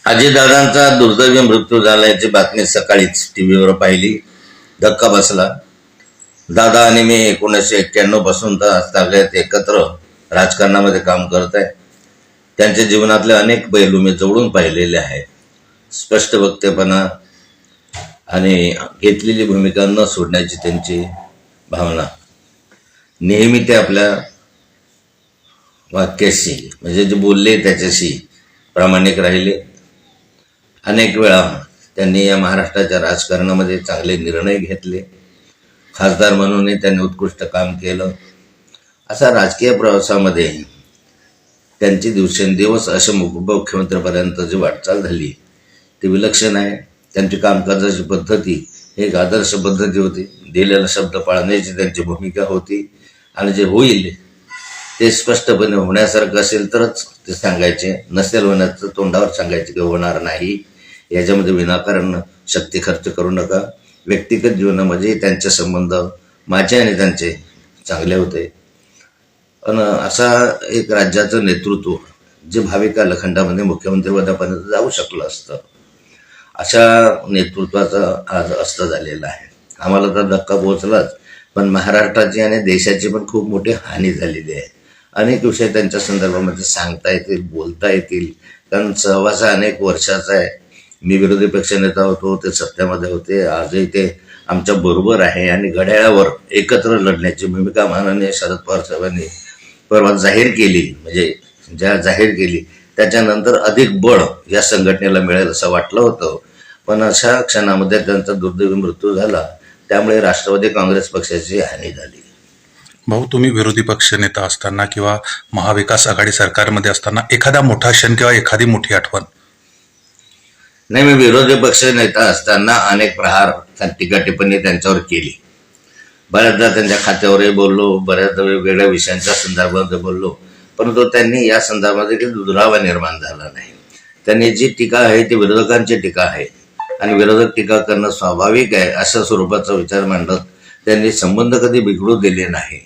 अजितदादांचा दुर्दैवी मृत्यू झाल्याची बातमी सकाळीच टीव्हीवर पाहिली. धक्का बसला. दादा आणि मी 1991 पासून तर आजतागायत एकत्र राजकारणामध्ये काम करत आहे. त्यांच्या जीवनातले अनेक पैलू मी जवळून पाहिलेले आहेत. स्पष्ट वक्तेपणा आणि घेतलेली भूमिका न सोडण्याची त्यांची भावना, नेहमी ते आपल्या वाक्याशी म्हणजे जे बोलले त्याच्याशी प्रामाणिक राहिले. अनेक वेळा त्यांनी या महाराष्ट्राच्या राजकारणामध्ये चांगले निर्णय घेतले. खासदार म्हणूनही त्यांनी उत्कृष्ट काम केलं. असा राजकीय प्रवासामध्ये त्यांची दिवसेंदिवस अशा मुख्यमंत्र्यापर्यंत जी वाटचाल झाली ती विलक्षण आहे. त्यांची कामकाजाची पद्धती ही एक आदर्श पद्धती होती. दिलेला शब्द पाळण्याची त्यांची भूमिका होती आणि जे होईल ते स्पष्टपणे होण्यासारखं असेल तरच ते सांगायचे, नसेल होण्याचं तोंडावर सांगायचे की होणार नाही. याच्यामध्ये विनाकारण शक्ती खर्च करू नका. व्यक्तिगत जीवनामध्ये त्यांचे संबंध माझे आणि त्यांचे चांगले होते. पण असा एक राज्याचं नेतृत्व जे भावी कालखंडामध्ये मुख्यमंत्रीपदापर्यंत जाऊ शकलं असतं, अशा नेतृत्वाचा आज अस्त झालेला आहे. आम्हाला तर धक्का पोहोचलाच, पण महाराष्ट्राची आणि देशाची पण खूप मोठी हानी झालेली आहे. अनेक विषय त्यांच्या संदर्भामध्ये सांगता येतील, बोलता येतील, कारण सहवास अनेक वर्षाचा आहे. मी विरोधी पक्षनेता होतो, ते सत्तेमध्ये होते, आजही ते आमच्या बरोबर आहे आणि घड्याळावर एकत्र लढण्याची भूमिका माननीय शरद पवार साहेबांनी परवा जाहीर केली. म्हणजे ज्या जाहीर केली त्याच्यानंतर अधिक बळ या संघटनेला मिळेल असं वाटलं होतं. पण अशा क्षणामध्ये त्यांचा दुर्दैवी मृत्यू झाला, त्यामुळे राष्ट्रवादी काँग्रेस पक्षाची हानी झाली. भाऊ, तुम्ही विरोधी पक्ष नेता असताना किंवा महाविकास आघाडी सरकारमध्ये असताना एखादा मोठा क्षण किंवा एखादी मोठी आठवण? नाही, मी विरोधी पक्ष नेता असताना अनेक प्रहार टीका टिप्पणी त्यांच्यावर केली. बऱ्याचदा त्यांच्या खात्यावरही बोललो, बऱ्याचदा वेगवेगळ्या विषयांच्या संदर्भामध्ये बोललो, परंतु त्यांनी या संदर्भामध्ये काही दुरावा निर्माण झाला नाही. त्यांनी जी टीका आहे ती विरोधकांची टीका आहे आणि विरोधक टीका करणं स्वाभाविक आहे अशा स्वरूपाचा विचार मांडत त्यांनी संबंध कधी बिघडू दिले नाही.